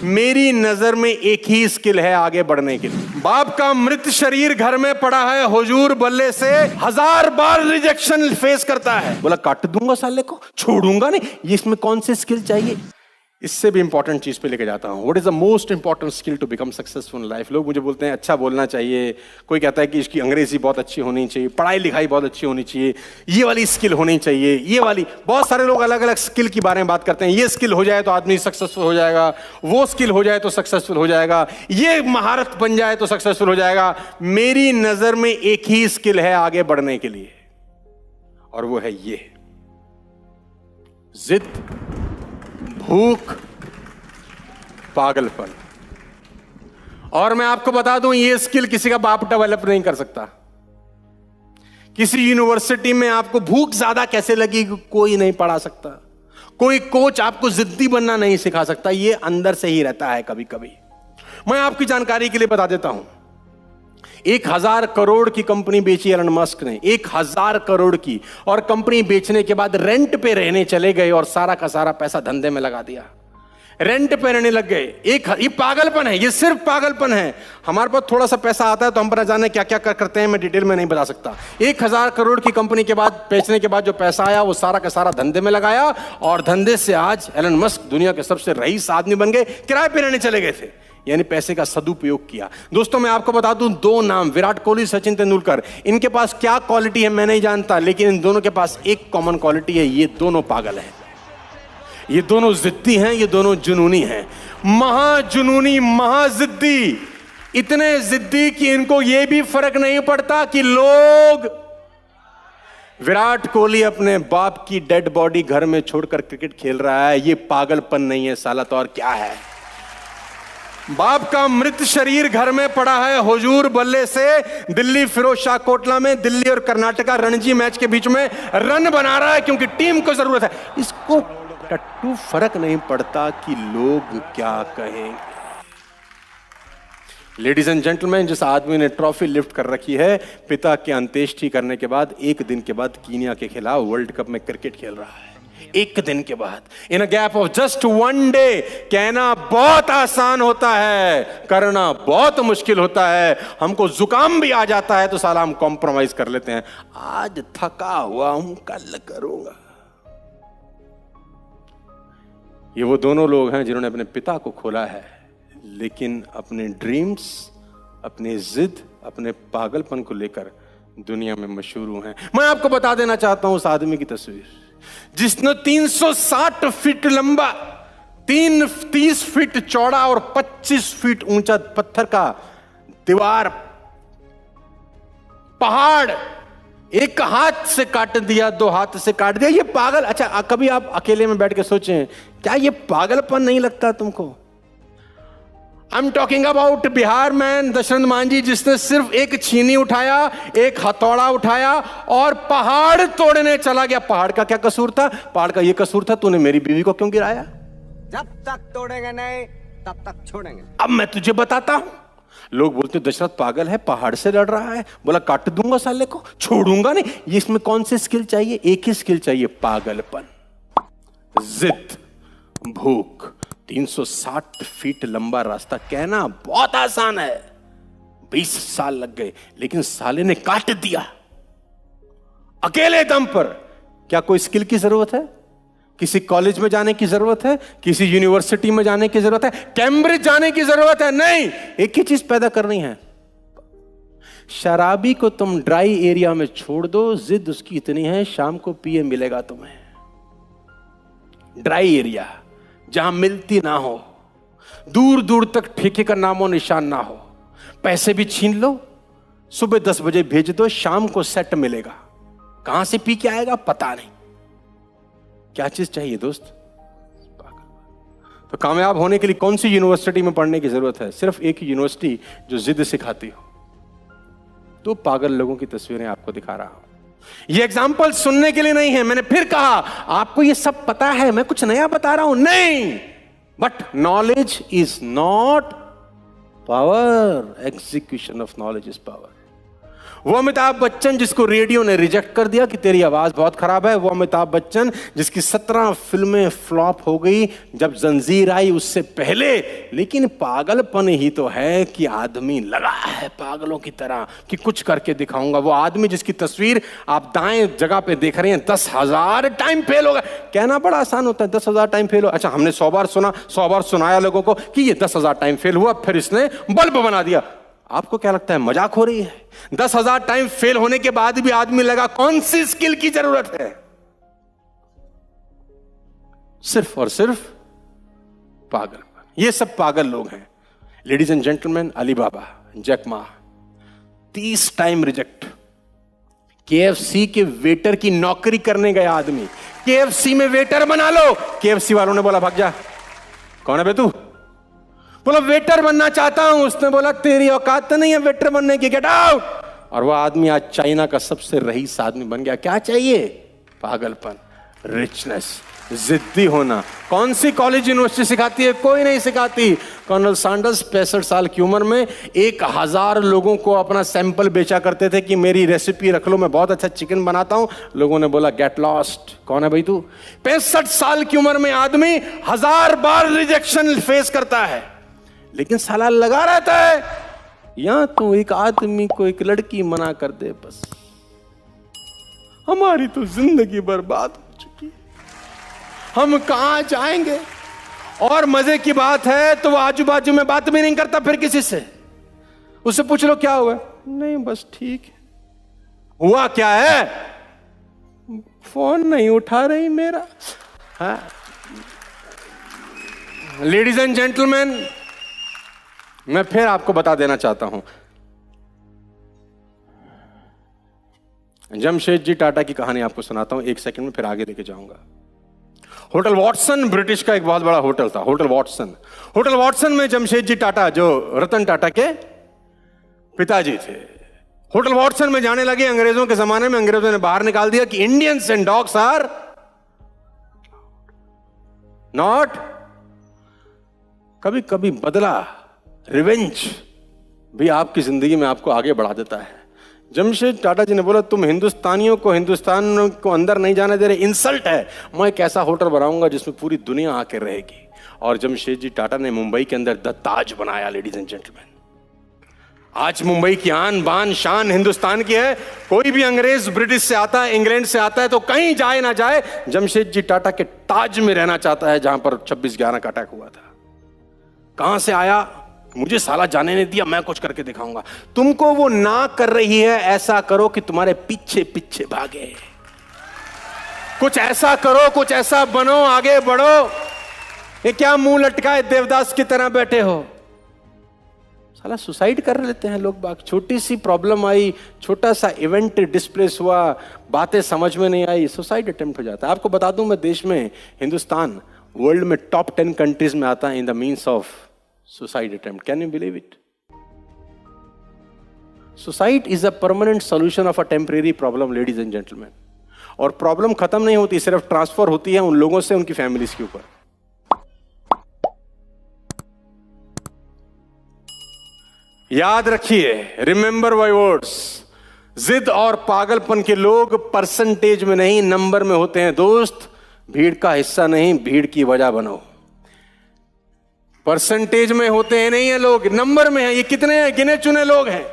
मेरी नजर में एक ही स्किल है आगे बढ़ने के लिए। बाप का मृत शरीर घर में पड़ा है, हुजूर बल्ले से 1000 बार रिजेक्शन फेस करता है। बोला काट दूंगा साले को, छोड़ूंगा नहीं। ये इसमें कौन सी स्किल चाहिए? इससे भी इंपॉर्टेंट चीज पे लेके जाता हूं। What is the most important skill to become successful in life? लोग मुझे बोलते हैं अच्छा बोलना चाहिए, कोई कहता है कि इसकी अंग्रेजी बहुत अच्छी होनी चाहिए, पढ़ाई लिखाई बहुत अच्छी होनी चाहिए, ये वाली स्किल होनी चाहिए, ये वाली। बहुत सारे लोग अलग अलग स्किल के बारे में बात करते हैं। ये स्किल हो जाए तो आदमी सक्सेसफुल हो जाएगा, वो स्किल हो जाए तो सक्सेसफुल हो जाएगा, ये महारत बन जाए तो सक्सेसफुल हो जाएगा। मेरी नजर में एक ही स्किल है आगे बढ़ने के लिए, और वो है ये जिद, भूख, पागलपन। और मैं आपको बता दूं, ये स्किल किसी का बाप डेवलप नहीं कर सकता। किसी यूनिवर्सिटी में आपको भूख ज्यादा कैसे लगी कोई नहीं पढ़ा सकता। कोई कोच आपको जिद्दी बनना नहीं सिखा सकता। ये अंदर से ही रहता है कभी कभी। मैं आपकी जानकारी के लिए बता देता हूं, 1000 करोड़ की कंपनी बेची एलन मस्क ने, 1000 करोड़ की। और कंपनी बेचने के बाद रेंट पे रहने चले गए और सारा का सारा पैसा धंधे में लगा दिया। रेंट पे रहने लग गए। ये पागलपन है, ये सिर्फ पागलपन है। हमारे पास थोड़ा सा पैसा आता है तो हम पर जाने क्या क्या करते हैं, मैं डिटेल में नहीं बता सकता। 1000 करोड़ की कंपनी के बाद, बेचने के बाद जो पैसा आया वो सारा का सारा धंधे में लगाया, और धंधे से आज एलन मस्क दुनिया के सबसे रईस आदमी बन गए। किराए पे रहने चले गए थे, यानी पैसे का सदुपयोग किया। दोस्तों मैं आपको बता दूं, 2 नाम, विराट कोहली, सचिन तेंदुलकर। इनके पास क्या क्वालिटी है मैं नहीं जानता, लेकिन इन दोनों के पास एक कॉमन क्वालिटी है, ये दोनों पागल हैं। ये दोनों जिद्दी हैं, ये दोनों जुनूनी हैं। महाजुनूनी, महाजिद्दी। इतने जिद्दी कि इनको ये भी फर्क नहीं पड़ता कि लोग। विराट कोहली अपने बाप की डेड बॉडी घर में छोड़कर क्रिकेट खेल रहा है। ये पागलपन नहीं है साला, तो और क्या है? बाप का मृत शरीर घर में पड़ा है, हुजूर बल्ले से दिल्ली फिरोजशाह कोटला में, दिल्ली और कर्नाटका रणजी मैच के बीच में रन बना रहा है क्योंकि टीम को जरूरत है। इसको टट्टू फर्क नहीं पड़ता कि लोग क्या कहेंगे। लेडीज एंड जेंटलमैन, जिस आदमी ने ट्रॉफी लिफ्ट कर रखी है, पिता के अंत्येष्टि करने के बाद 1 दिन के बाद कीनिया के खिलाफ वर्ल्ड कप में क्रिकेट खेल रहा है। 1 दिन के बाद, in a gap of just 1 day. कहना बहुत आसान होता है, करना बहुत मुश्किल होता है। हमको जुकाम भी आ जाता है तो साला हम कॉम्प्रोमाइज कर लेते हैं। आज थका हुआ हूं, कल करूंगा। ये वो दोनों लोग हैं जिन्होंने अपने पिता को खोला है, लेकिन अपने ड्रीम्स, अपनी जिद, अपने पागलपन को लेकर दुनिया में मशहूर हैं। मैं आपको बता देना चाहता हूं उस आदमी की तस्वीर, जिसने 360 फीट लंबा, 30 फीट चौड़ा और 25 फीट ऊंचा पत्थर का दीवार, पहाड़ एक हाथ से काट दिया, 2 हाथ से काट दिया। ये पागल। अच्छा, कभी आप अकेले में बैठ के सोचें, क्या ये पागलपन नहीं लगता तुमको? I am talking about Bihar man Dashrath Manjhi, जिसने सिर्फ एक छीनी उठाया, एक हथौड़ा उठाया और पहाड़ तोड़ने चला गया। पहाड़ का क्या कसूर था? पहाड़ का ये कसूर था, तूने मेरी बीवी को क्यों गिराया? जब तक तोड़ेंगे नहीं तब तक छोड़ेंगे। अब मैं तुझे बताता हूं। लोग बोलते दशरथ पागल है, पहाड़ से लड़ रहा है। बोला काट दूंगा साले को, छोड़ूंगा नहीं। ये इसमें कौन सी स्किल चाहिए? एक ही स्किल चाहिए, पागलपन, जिद, भूख। 360 फीट लंबा रास्ता, कहना बहुत आसान है, 20 साल लग गए, लेकिन साले ने काट दिया अकेले दम पर। क्या कोई स्किल की जरूरत है? किसी कॉलेज में जाने की जरूरत है? किसी यूनिवर्सिटी में जाने की जरूरत है? कैम्ब्रिज जाने की जरूरत है? नहीं, एक ही चीज पैदा करनी है। शराबी को तुम ड्राई एरिया में छोड़ दो, जिद उसकी इतनी है, शाम को पिए मिलेगा तुम्हें। ड्राई एरिया जहां मिलती ना हो, दूर दूर तक ठेके का नामो निशान ना हो, पैसे भी छीन लो, सुबह 10 बजे भेज दो, शाम को सेट मिलेगा। कहां से पी के आएगा पता नहीं। क्या चीज चाहिए दोस्त? तो कामयाब होने के लिए कौन सी यूनिवर्सिटी में पढ़ने की जरूरत है? सिर्फ एक ही यूनिवर्सिटी जो जिद सिखाती हो। तो पागल लोगों की तस्वीरें आपको दिखा रहा हूं। ये एग्जाम्पल सुनने के लिए नहीं है। मैंने फिर कहा, आपको ये सब पता है, मैं कुछ नया बता रहा हूं? नहीं। But knowledge is not power, execution of knowledge is power. वो अमिताभ बच्चन जिसको रेडियो ने रिजेक्ट कर दिया कि तेरी आवाज बहुत खराब है, वो अमिताभ बच्चन जिसकी 17 फिल्में फ्लॉप हो गई जब जंजीर आई उससे पहले, लेकिन पागलपन ही तो है कि आदमी लगा है पागलों की तरह कि कुछ करके दिखाऊंगा। वो आदमी जिसकी तस्वीर आप दाएं जगह पे देख रहे हैं 10,000 टाइम फेल होगा। कहना बड़ा आसान होता है 10,000 टाइम फेल हो, अच्छा हमने 100 बार सुना, 100 बार सुनाया लोगों को कि ये 10,000 टाइम फेल हुआ, फिर इसने बल्ब बना दिया। आपको क्या लगता है मजाक हो रही है? 10,000 टाइम फेल होने के बाद भी आदमी लगा, कौन सी स्किल की जरूरत है? सिर्फ और सिर्फ पागल। ये सब पागल लोग हैं। Ladies and gentleman, Alibaba, Jack Ma 30 time reject. KFC के वेटर की नौकरी करने गया आदमी, KFC में वेटर बना लो, KFC वालों ने बोला भाग जा। कौन है बे तू? बोला वेटर बनना चाहता हूं। उसने बोला तेरी औकात तो नहीं है वेटर बनने की, गेट आउट। और वह आदमी आज चाइना का सबसे रईस आदमी बन गया। क्या चाहिए? पागलपन, रिचनेस, जिद्दी होना। कौन सी कॉलेज यूनिवर्सिटी सिखाती है? कोई नहीं सिखाती। कर्नल सैंडर्स 65 साल की उम्र में 1000 लोगों को अपना सैंपल बेचा करते थे कि मेरी रेसिपी रख लो, मैं बहुत अच्छा चिकन बनाता हूं। लोगों ने बोला गेट लॉस्ट। कौन है भाई तू? 65 साल की उम्र में आदमी 1000 बार रिजेक्शन फेस करता है, लेकिन साला लगा रहता है। या तो एक आदमी को एक लड़की मना कर दे, बस हमारी तो जिंदगी बर्बाद हो चुकी है, हम कहां जाएंगे। और मजे की बात है तो वो आजू बाजू में बात भी नहीं करता फिर किसी से। उससे पूछ लो क्या हुआ? नहीं बस ठीक है। हुआ क्या है? फोन नहीं उठा रही मेरा। लेडीज एंड जेंटलमैन, मैं फिर आपको बता देना चाहता हूं, जमशेदजी टाटा की कहानी आपको सुनाता हूं 1 सेकंड में, फिर आगे लेके जाऊंगा। होटल वॉटसन ब्रिटिश का एक बहुत बड़ा होटल था, होटल वॉटसन। होटल वॉटसन में जमशेदजी टाटा जो रतन टाटा के पिताजी थे, होटल वॉटसन में जाने लगे। अंग्रेजों के जमाने में अंग्रेजों ने बाहर निकाल दिया कि Indians and dogs are not. कभी कभी बदला, रिवेंज भी आपकी जिंदगी में आपको आगे बढ़ा देता है। जमशेद टाटा जी ने बोला तुम हिंदुस्तानियों को हिंदुस्तान को अंदर नहीं जाने दे रहे, इंसल्ट है। मैं एक ऐसा होटल बनाऊंगा जिसमें पूरी दुनिया आके रहेगी। और जमशेद जी टाटा ने मुंबई के अंदर द ताज बनाया। लेडीज एंड जेंटलमैन, आज मुंबई की आन बान शान हिंदुस्तान की है। कोई भी अंग्रेज ब्रिटिश से आता है, इंग्लैंड से आता है, तो कहीं जाए ना जाए जमशेद जी टाटा के ताज में रहना चाहता है, जहां पर 26/11 का अटैक हुआ था। कहां से आया? मुझे साला जाने नहीं दिया, मैं कुछ करके दिखाऊंगा। तुमको वो ना कर रही है, ऐसा करो कि तुम्हारे पीछे पीछे भागे। कुछ ऐसा करो, कुछ ऐसा बनो, आगे बढ़ो। ये क्या मुंह लटकाए देवदास की तरह बैठे हो? साला सुसाइड कर लेते हैं लोग बाग। छोटी सी प्रॉब्लम आई, छोटा सा इवेंट डिस्प्लेस हुआ, बातें समझ में नहीं आई, सुसाइड अटेम्प्ट हो जाता है। आपको बता दूं, मैं देश में, हिंदुस्तान वर्ल्ड में टॉप 10 कंट्रीज में आता है in the means of suicide attempt. Can you believe it? Suicide is a permanent solution of a temporary problem, ladies and gentlemen. और प्रॉब्लम खत्म नहीं होती, सिर्फ ट्रांसफर होती है उन लोगों से उनकी फैमिलीज के ऊपर। याद रखिए, रिमेंबर माय वर्ड्स, जिद और पागलपन के लोग परसेंटेज में नहीं नंबर में होते हैं दोस्त। भीड़ का हिस्सा नहीं, भीड़ की वजह बनो। परसेंटेज में होते हैं नहीं है लोग, नंबर में है। ये कितने हैं? गिने चुने लोग हैं।